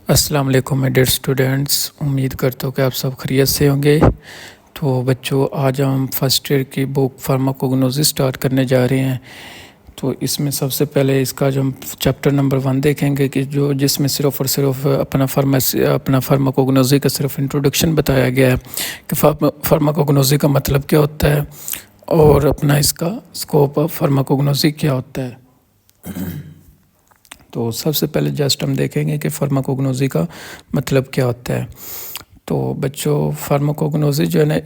अस्सलाम वालेकुम my dear students. उम्मीद करता हूँ कि आप सब खैरियत से होंगे। तो बच्चों, आज हम फर्स्ट ईयर की बुक फार्माकोग्नोसिस स्टार्ट करने जा रहे हैं। तो इसमें सबसे पहले इसका जो हम चैप्टर नंबर 1 देखेंगे कि जो जिसमें सिर्फ और सिर्फ अपना फार्माकोग्नोसी का सिर्फ इंट्रोडक्शन बताया गया है कि फार्माकोग्नोसी का मतलब क्या होता है और अपना इसका स्कोप ऑफ फार्माकोग्नोसी क्या होता है। तो सबसे पहले जस्ट हम देखेंगे कि फार्माकोग्नोसी का मतलब क्या होता है। तो बच्चों, फार्माकोग्नोसी जो है ना,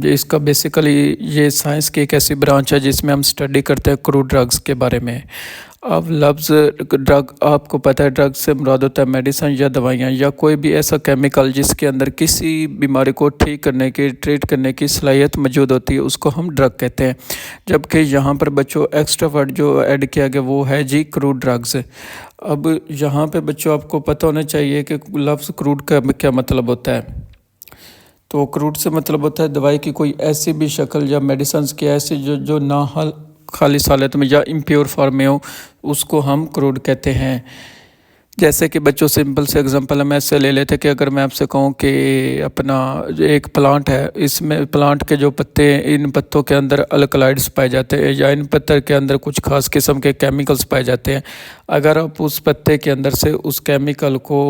इसका बेसिकली ये साइंस की एक ऐसी ब्रांच है जिसमें हम स्टडी करते हैं क्रूड ड्रग्स के बारे में। अब लफ्ज़ ड्रग, आपको पता है ड्रग से मुराद होता है मेडिसिन या दवाइयाँ या कोई भी ऐसा केमिकल जिसके अंदर किसी बीमारी को ठीक करने की, ट्रीट करने की सलाहियत मौजूद होती है, उसको हम ड्रग कहते हैं। जबकि यहाँ पर बच्चों एक्स्ट्रा वर्ड जो ऐड किया गया वो है जी क्रूड ड्रग्स। अब यहाँ पे बच्चों आपको पता होना चाहिए कि लफ्ज़ क्रूड का क्या मतलब होता है। तो क्रूड से मतलब होता है दवाई की कोई ऐसी भी शक्ल या मेडिसिन की ऐसी जो ना खालिस हालत में या इम्प्योर फॉर्म में हो, उसको हम क्रूड कहते हैं। जैसे कि बच्चों, सिंपल से एग्जांपल हम ऐसे ले लेते कि अगर मैं आपसे कहूँ कि अपना जो एक प्लांट है, इसमें प्लांट के जो पत्ते हैं, इन पत्तों के अंदर अल्कलाइड्स पाए जाते हैं या इन पत्तर के अंदर कुछ खास किस्म के केमिकल्स पाए जाते हैं। अगर आप उस पत्ते के अंदर से उस केमिकल को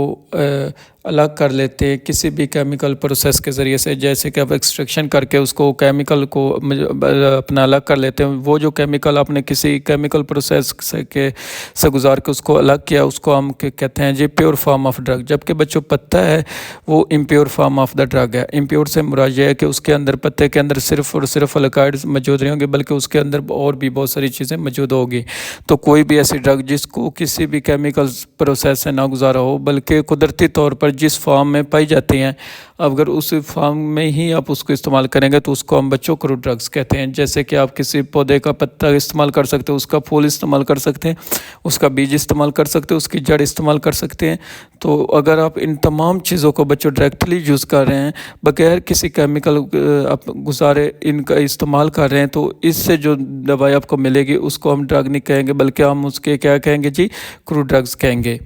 अलग कर लेते हैं किसी भी केमिकल प्रोसेस के ज़रिए से, जैसे कि आप एक्सट्रैक्शन करके उसको केमिकल को अपना अलग कर लेते हैं, वो जो केमिकल आपने किसी केमिकल प्रोसेस से गुजार के उसको अलग किया, उसको हम कहते हैं जी प्योर फॉर्म ऑफ ड्रग। जबकि बच्चों पत्ता है वो impure form of the drug है। इम्प्योर से मुराद ये है कि उसके अंदर, पत्ते के अंदर सिर्फ और सिर्फ अल्काइड्स मौजूद नहीं होंगे, बल्कि उसके अंदर और भी बहुत सारी चीज़ें मौजूद होगी। तो कोई भी ऐसी ड्रग जिसको किसी भी केमिकल प्रोसेस से ना गुजारा हो, बल्कि कुदरती तौर पर जिस फॉर्म में पाई जाती हैं, अगर उस फॉर्म में ही आप उसको इस्तेमाल करेंगे तो उसको हम बच्चों क्रूड ड्रग्स कहते हैं। जैसे कि आप किसी पौधे का पत्ता इस्तेमाल कर सकते हो, उसका फूल इस्तेमाल कर सकते हैं, उसका बीज इस्तेमाल कर सकते हो, उसकी जड़ इस्तेमाल कर सकते हैं। तो अगर आप इन तमाम चीज़ों को बच्चों डायरेक्टली यूज़ कर रहे हैं, बगैर किसी केमिकल आप गुजारे इनका इस्तेमाल कर रहे हैं, तो इससे जो दवाई आपको मिलेगी उसको हम ड्रग नहीं कहेंगे, बल्कि हम उसके क्या कहेंगे जी, क्रूड ड्रग्स कहेंगे।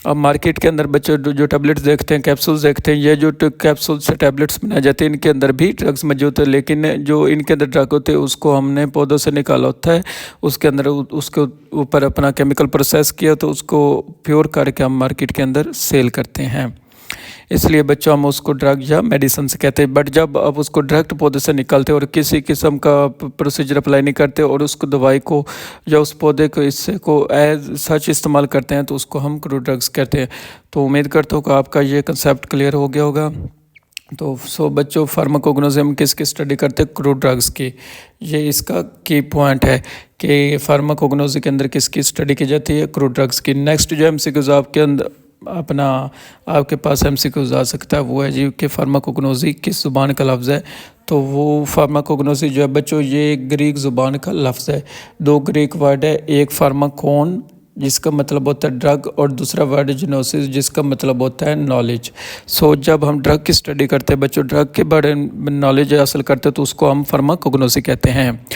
अब मार्केट के अंदर बच्चों जो टैबलेट्स देखते हैं, कैप्सूल्स देखते हैं, ये जो कैप्सूल से टैबलेट्स बनाए जाते हैं, इनके अंदर भी ड्रग्स मौजूद है। लेकिन जो इनके अंदर ड्रग होते हैं उसको हमने पौधों से निकाला होता है, उसके अंदर उसके ऊपर अपना केमिकल प्रोसेस किया, तो उसको प्योर करके हम मार्केट के अंदर सेल करते हैं। इसलिए बच्चों हम उसको ड्रग या मेडिसिन से कहते हैं। बट जब आप उसको डायरेक्ट पौधे से निकालते और किसी किस्म का प्रोसीजर अप्लाई नहीं करते और उसको दवाई को या उस पौधे को हिस्से को एज सच इस्तेमाल करते हैं, तो उसको हम क्रूड ड्रग्स कहते हैं। तो उम्मीद करता हूँ कि आपका ये कंसेप्ट क्लियर हो गया होगा। तो बच्चों, फार्माकोग्नोसी हम किसकी स्टडी करते हैं? क्रूड ड्रग्स की। ये इसका की पॉइंट है कि फार्माकोग्नोसी के अंदर किसकी स्टडी की जाती है? क्रूड ड्रग्स की। नेक्स्ट जो एमसीक्यूज आपके अंदर अपना आपके पास एमसीक्यूज आ सकता है वो है जी कि फार्माकोग्नोसी किस ज़ुबान का लफ्ज़ है। तो वो फार्माकोग्नोसी जो है बच्चों, ये ग्रीक ज़ुबान का लफ्ज़ है। दो ग्रीक वर्ड है, एक फार्माकोन जिसका मतलब होता है ड्रग और दूसरा वर्ड जिनोसिस जिसका मतलब होता है नॉलेज। सो जब हम ड्रग की स्टडी करते हैं बच्चों, ड्रग के बारे में नॉलेज हासिल करते हैं, तो उसको हम फार्माकोग्नोसी कहते हैं।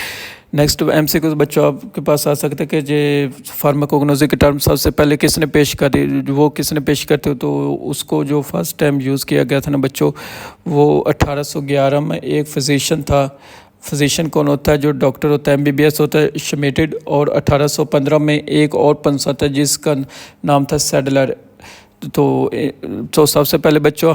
नेक्स्ट एमसीक्यूज बच्चों आपके पास आ सकते हैं कि जे फार्माकोग्नोसी के टर्म सबसे पहले किसने पेश करी, वो किसने पेश करते हो, तो उसको जो फर्स्ट टाइम यूज़ किया गया था ना बच्चों, वो 1811 में एक फिजिशियन था। फिजिशियन कौन होता है? जो डॉक्टर होता है, एमबीबीएस होता है, श्मिटेड। और 1815 में एक और पंसा था जिसका नाम था सैडलर। तो सबसे पहले बच्चों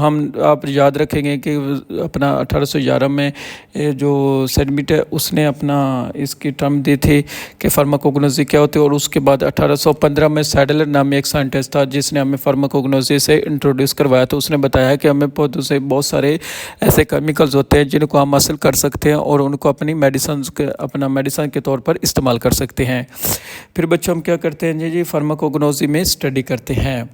आप याद रखेंगे कि अपना 1811 में जो सेडमिट है उसने अपना इसकी टर्म दी थी कि फार्माकोग्नोसी क्या होती है। और उसके बाद 1815 में सैडलर नाम एक साइंटिस्ट था जिसने हमें फार्माकोग्नोसी से इंट्रोड्यूस करवाया। तो उसने बताया कि हमें पौधों से बहुत सारे ऐसे केमिकल्स होते हैं जिनको हम हासिल कर सकते हैं और उनको अपनी मेडिसिन के तौर पर इस्तेमाल कर सकते हैं। फिर बच्चों हम क्या करते हैं जी, फार्माकोग्नोसी में स्टडी करते हैं।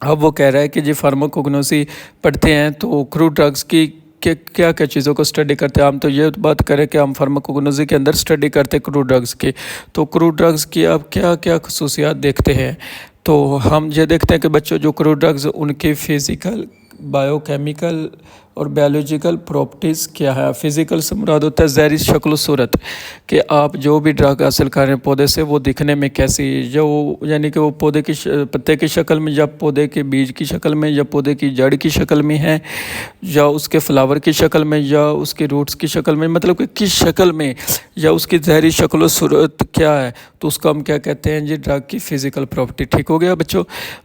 अब वो कह रहा है कि जी फार्माकोग्नोसी पढ़ते हैं तो क्रूड ड्रग्स की क्या क्या चीज़ों को स्टडी करते हैं। हम तो ये बात करें कि हम फार्माकोग्नोसी के अंदर स्टडी करते हैं क्रूड ड्रग्स की। तो क्रूड ड्रग्स की अब क्या क्या खसूसियात देखते हैं। तो हम ये देखते हैं कि बच्चों जो क्रूड ड्रग्स उनकी फ़िज़िकल, बायोकेमिकल और बायोलॉजिकल प्रॉपर्टीज़ क्या है। फिज़िकल से मुराद होता है ज़ाहिरी शक्ल सूरत, कि आप जो भी ड्रग हासिल कर रहे हैं पौधे से वो दिखने में कैसी, जो यानी कि वो पौधे की पत्ते की शक्ल में, या पौधे के बीज की शक्ल में, या पौधे की जड़ की शक्ल में है, या उसके फ्लावर की शक्ल में, या उसकी रूट्स की शक्ल में, मतलब कि किस शक्ल में, या उसकी ज़ाहिरी शक्ल सूरत क्या है, तो उसको हम क्या कहते हैं जी, ड्रग की फ़िज़िकल प्रॉपर्टी। ठीक हो गया बच्चों।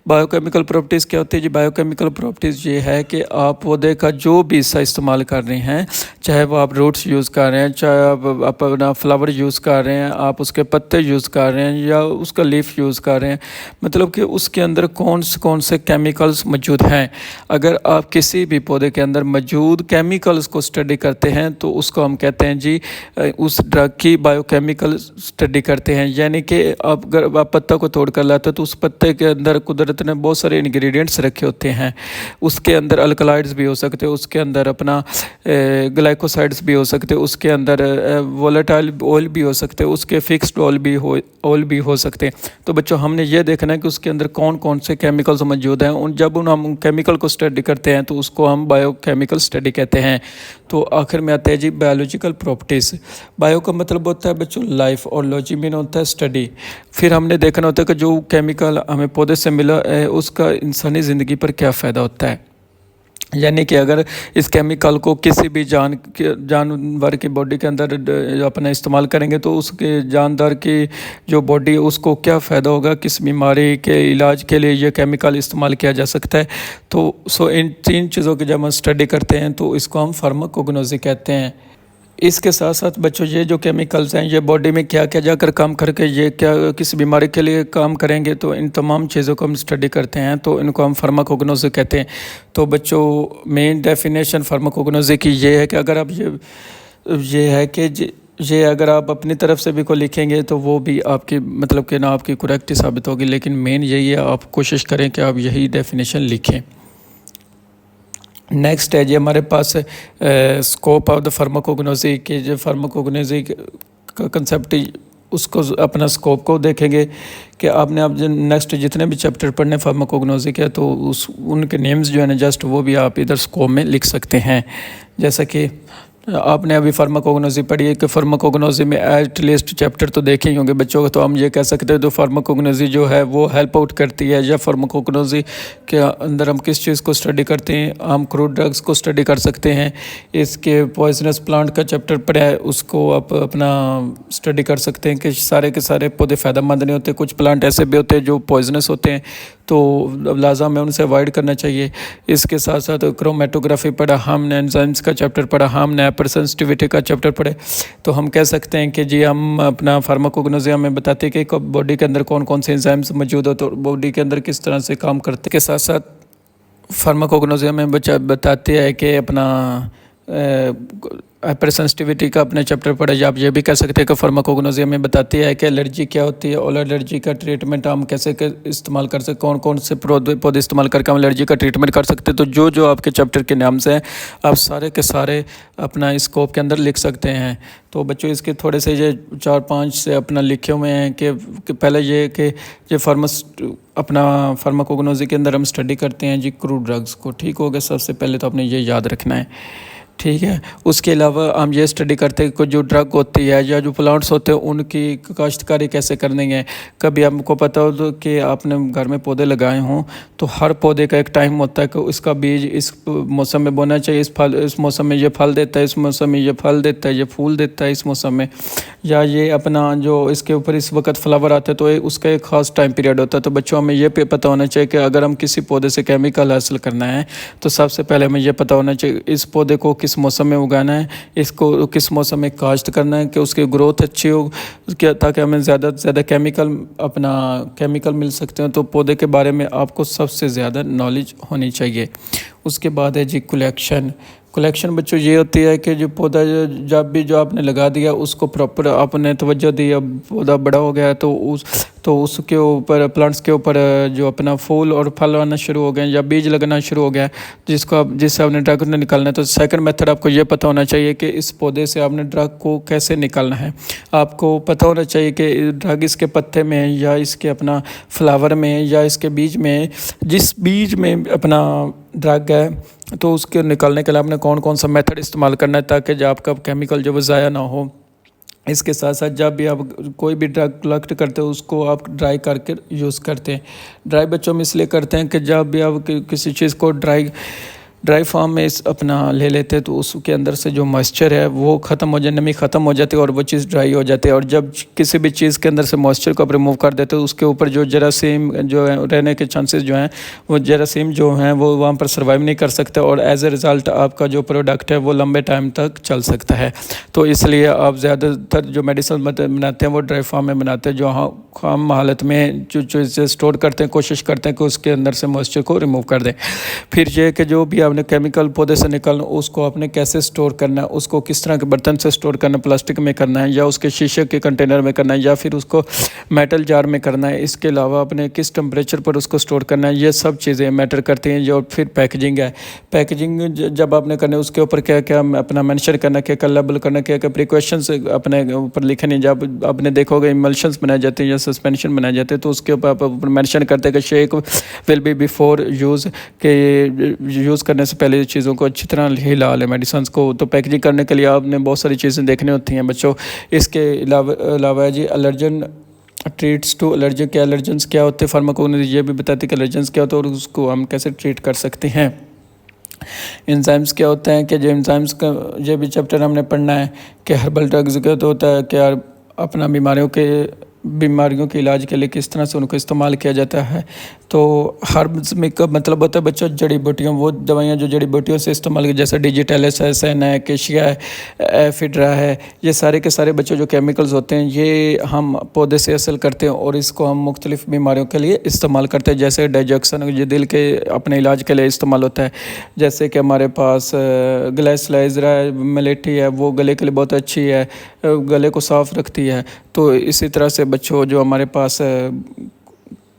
बायोकेमिकल प्रॉपर्टीज़ क्या होती है जी? बायोकेमिकल प्रॉपर्टीज़ ये है कि आप पौधे का जो भी हिस्सा इस्तेमाल कर रहे हैं, चाहे वो आप रूट्स यूज़ कर रहे हैं, चाहे आप अपना फ्लावर यूज़ कर रहे हैं, आप उसके पत्ते यूज़ कर रहे हैं, या उसका लीफ यूज़ कर रहे हैं, मतलब कि उसके अंदर कौन से केमिकल्स मौजूद हैं। अगर आप किसी भी पौधे के अंदर मौजूद केमिकल्स को स्टडी करते हैं तो उसको हम कहते हैं जी उस ड्रग की बायोकेमिकल स्टडी करते हैं। यानी कि अगर आप पत्ता को तोड़ कर लाते हो तो उस पत्ते के अंदर कुदरत ने बहुत सारे इंग्रेडिएंट्स रखे होते हैं। उसके अंदर अल्कलाइड्स भी हो सकते हैं, उसके अंदर अपना ग्लाइकोसाइड्स भी हो सकते हैं, उसके अंदर वोलेटाइल ऑयल भी हो सकते हैं, उसके फिक्स्ड ऑयल भी हो सकते हैं। तो बच्चों हमने ये देखना है कि उसके अंदर कौन कौन से केमिकल्स मौजूद हैं। जब हम केमिकल को स्टडी करते हैं तो उसको हम बायोकेमिकल स्टडी कहते हैं। तो आखिर में आता है जी बायोलॉजिकल प्रॉपर्टीज़। बायो का मतलब होता है बच्चों लाइफ, और लॉजी मीन होता है स्टडी। फिर हमने देखना होता है कि जो केमिकल हमें पौधे से मिला है उसका इंसानी ज़िंदगी पर क्या फ़ायदा होता है। यानी कि अगर इस केमिकल को किसी भी जानवर की बॉडी के अंदर अपना इस्तेमाल करेंगे तो उसके जानदार की जो बॉडी है उसको क्या फ़ायदा होगा, किस बीमारी के इलाज के लिए ये केमिकल इस्तेमाल किया जा सकता है। तो इन 3 चीज़ों की जब हम स्टडी करते हैं तो इसको हम फार्माकोग्नोसी कहते हैं। इसके साथ साथ बच्चों ये जो केमिकल्स हैं ये बॉडी में क्या क्या जाकर काम करके ये क्या किस बीमारी के लिए काम करेंगे, तो इन तमाम चीज़ों को हम स्टडी करते हैं, तो इनको हम फार्माकोग्नोसी कहते हैं। तो बच्चों मेन डेफिनेशन फार्माकोग्नोसी की ये है कि अगर आप ये है कि ये अगर आप अपनी तरफ से भी को लिखेंगे तो वो भी आपकी मतलब कि ना आपकी करेक्ट साबित होगी, लेकिन मेन यही है आप कोशिश करें कि आप यही डेफिनेशन लिखें। नेक्स्ट है जी हमारे पास स्कोप ऑफ द फार्माकोग्नोसी के जो फार्माकोग्नोसी का कंसेप्ट उसको अपना स्कोप को देखेंगे कि आपने अब नेक्स्ट जितने भी चैप्टर पढ़ने फार्माकोग्नोसी के तो उनके नेम्स जो है ना जस्ट वो भी आप इधर स्कोप में लिख सकते हैं। जैसा कि आपने अभी फार्माकोग्नोसी पढ़ी है कि फार्माकोग्नोसी में एट लीस्ट चैप्टर तो देखे ही होंगे बच्चों को, तो हम ये कह सकते हैं तो फार्माकोग्नोसी जो है वो हेल्प आउट करती है। या फार्माकोग्नोसी के अंदर हम किस चीज़ को स्टडी करते हैं, हम क्रूड ड्रग्स को स्टडी कर सकते हैं। इसके पॉइजनस प्लांट का चैप्टर पढ़ा है उसको आप अपना स्टडी कर सकते हैं कि सारे के सारे पौधे फ़ायदेमंद नहीं होते, कुछ प्लांट ऐसे भी होते हैं जो पॉइजनस होते हैं, तो लाजा में उनसे अवॉइड करना चाहिए। इसके साथ साथ क्रोमेटोग्राफी पढ़ा हमने, एंजाइम्स का चैप्टर पढ़ा हमने, हाइपर सेंसिटिविटी का चैप्टर पढ़े। तो हम कह सकते हैं कि जी हम अपना फार्माकोग्नोसी हमें बताते हैं कि बॉडी के अंदर कौन कौन से एंजाइम्स मौजूद हो, तो बॉडी के अंदर किस तरह से काम करते के साथ साथ फार्माकोग्नोसी हमें बताते हैं कि अपना हाइपर सेंसिटिविटी का अपने चैप्टर पढ़ा। या आप ये भी कह सकते हैं कि फार्माकोग्नोसी हमें बताती है कि एलर्जी क्या होती है और एलर्जी का ट्रीटमेंट हम कैसे इस्तेमाल कर सकते, कौन कौन से पौधे इस्तेमाल करके हम एलर्जी का ट्रीटमेंट कर सकते हैं। तो जो आपके चैप्टर के नाम से हैं आप सारे के सारे अपना स्कोप के अंदर लिख सकते हैं। तो बच्चों इसके थोड़े से ये 4-5 से अपना लिखे हुए हैं कि पहले ये कि ये अपना फार्माकोग्नोसी के अंदर हम स्टडी करते हैं जी क्रूड ड्रग्स को। ठीक हो गया, सबसे पहले तो आपने ये याद रखना है, ठीक है। उसके अलावा हम ये स्टडी करते हैं कि जो ड्रग होती है या जो प्लांट्स होते हैं उनकी काश्तकारी कैसे करनी है। कभी आपको पता हो तो कि आपने घर में पौधे लगाए हों तो हर पौधे का एक टाइम होता है कि उसका बीज इस मौसम में बोना चाहिए, इस मौसम में ये फल देता है, इस मौसम में ये फल देता है, ये फूल देता है इस मौसम में, या ये अपना जो इसके ऊपर इस वक्त फ्लावर आते हैं तो उसका एक ख़ास टाइम पीरियड होता है। तो बच्चों हमें ये पता होना चाहिए कि अगर हम किसी पौधे से केमिकल हासिल करना है तो सबसे पहले हमें ये पता होना चाहिए इस पौधे को किस मौसम में उगाना है, इसको किस मौसम में काश्त करना है कि उसकी ग्रोथ अच्छी हो, ताकि हमें ज़्यादा से ज़्यादा केमिकल मिल सकते हैं। तो पौधे के बारे में आपको सबसे ज़्यादा नॉलेज होनी चाहिए। उसके बाद है जी कलेक्शन बच्चों ये होती है कि जो पौधा जब भी जो आपने लगा दिया उसको प्रॉपर आपने तवज्जो दी, अब पौधा बड़ा हो गया तो उसके ऊपर प्लांट्स के ऊपर जो अपना फूल और फल आना शुरू हो गए या बीज लगना शुरू हो गया जिससे आपने ड्रग निकालना है। तो सेकंड मेथड आपको ये पता होना चाहिए कि इस पौधे से आपने ड्रग को कैसे निकालना है। आपको पता होना चाहिए कि ड्रग इसके पत्ते में या इसके अपना फ्लावर में या इसके बीज में, जिस बीज में अपना ड्रग है तो उसके निकालने के लिए आपने कौन कौन सा मेथड इस्तेमाल करना है ताकि जो आपका केमिकल जो वो ज़ाया ना हो। इसके साथ साथ जब भी आप कोई भी ड्रग कलेक्ट करते हो उसको आप ड्राई करके यूज़ करते हैं। ड्राई बच्चों में इसलिए करते हैं कि जब भी आप किसी चीज़ को ड्राई फॉर्म में अपना ले लेते हैं तो उसके अंदर से जो मॉइस्चर है वो ख़त्म हो जाए, नमी ख़त्म हो जाती है और वो चीज़ ड्राई हो जाती है। और जब किसी भी चीज़ के अंदर से मॉइस्चर को आप रिमूव कर देते हो उसके ऊपर जो जरासीम जो है रहने के चांसेस जो हैं वो जरासीम जो हैं वो वहाँ पर सर्वाइव नहीं कर सकते और एज ए रिज़ल्ट आपका जो प्रोडक्ट है वो लंबे टाइम तक चल सकता है। तो इसलिए आप ज़्यादातर जो मेडिसिन बनाते हैं वो ड्राई फॉर्म में बनाते हैं, जो हम हालत में जो चीज़ें स्टोर करते हैं कोशिश करते हैं कि उसके अंदर से मॉइस्चर को रिमूव कर दें। फिर ये कि जो भी आपने केमिकल पौधे से निकालना उसको आपने कैसे स्टोर करना है, उसको किस तरह के बर्तन से स्टोर करना है, प्लास्टिक में करना है या उसके शीशे के कंटेनर में करना है या फिर उसको मेटल जार में करना है, इसके अलावा आपने किस टेम्परेचर पर उसको स्टोर करना है, ये सब चीज़ें मैटर करती हैं। जो फिर पैकेजिंग है, पैकेजिंग जब आपने करना है उसके ऊपर क्या क्या अपना मेंशन करना, क्या क्या लेबल करना, क्या क्या प्रिकॉशंस अपने ऊपर लिखने। जब आपने देखोगे इमल्शंस बनाए जाते हैं या सस्पेंशन बनाए जाते हैं तो उसके ऊपर आप मेंशन करते हैं कि shake will be before use, के यूज़ करने से पहले चीज़ों को अच्छी तरह हिला लें मेडिसिन को। तो पैकेजिंग करने के लिए आपने बहुत सारी चीज़ें देखनी होती हैं बच्चों। इसके अलावा जी एलर्जन ट्रीट्स टू एलर्जी, क्या एलर्जेंस क्या होते हैं, फार्माकोलॉजी ये भी बताती है कि एलर्जेंस क्या होता है और उसको हम कैसे ट्रीट कर सकते हैं। एंजाइम्स क्या होते हैं कि जो एंजाइम्स का ये भी चैप्टर हमने पढ़ना है कि हर्बल ड्रग्स क्या होता है, क्या अपना बीमारियों के इलाज के लिए किस तरह से उनको इस्तेमाल किया जाता है। तो हर्ब्स में का मतलब होता है बच्चों जड़ी बूटियों, वो दवाइयाँ जो जड़ी बूटियों से इस्तेमाल की, जैसे डिजिटलिस है, सेन है, केशिया है, एफिड्रा है, ये सारे के सारे बच्चों जो केमिकल्स होते हैं ये हम पौधे से हासिल करते हैं और इसको हम मुख्तलिफ बीमारियों के लिए इस्तेमाल करते हैं। जैसे डाइजेक्शन ये दिल के अपने इलाज के लिए इस्तेमाल होता है। जैसे कि हमारे पास ग्लाइसलाइजरा है, मिलेटी है, वो गले के लिए बहुत अच्छी है, गले को साफ़ रखती है। तो इसी तरह से बच्चों जो हमारे पास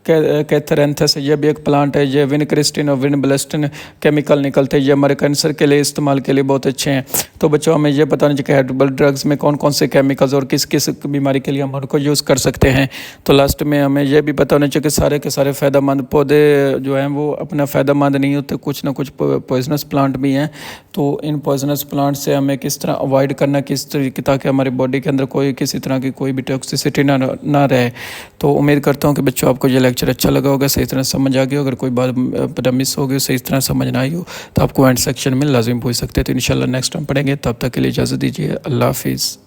कैथरेंथस ये भी एक प्लांट है, ये विनक्रिस्टिन और विनब्लेस्टिन केमिकल निकलते हैं, ये हमारे कैंसर के लिए इस्तेमाल के लिए बहुत अच्छे हैं। तो बच्चों हमें ये पता नहीं कि हर्बल ड्रग्स में कौन कौन से केमिकल्स और किस किस बीमारी के लिए हम उनको यूज़ कर सकते हैं। तो लास्ट में हमें यह भी पता होना चाहिए कि सारे के सारे फ़ायदेमंद पौधे जो हैं वो अपना फ़ायदेमंद नहीं होते, कुछ ना कुछ पॉइजनस प्लांट भी हैं। तो इन पॉइजनस प्लांट से हमें किस तरह अवॉइड करना, किस तरीके ताकि हमारी बॉडी के अंदर कोई किसी तरह की कोई भी टॉक्सिसिटी ना रहे। तो उम्मीद करता हूँ कि बच्चों आपको ये लेक्चर अच्छा लगा होगा, सही तरह समझ आ गया। अगर कोई बात मिस हो गई, सही तरह समझ ना आई हो तो आप कमेंट सेक्शन में लाजिम पूछ सकते हैं। तो इंशाल्लाह नेक्स्ट टाइम पढ़ेंगे, तब तक के लिए इजाज़त दीजिए। अल्लाह हाफिज़।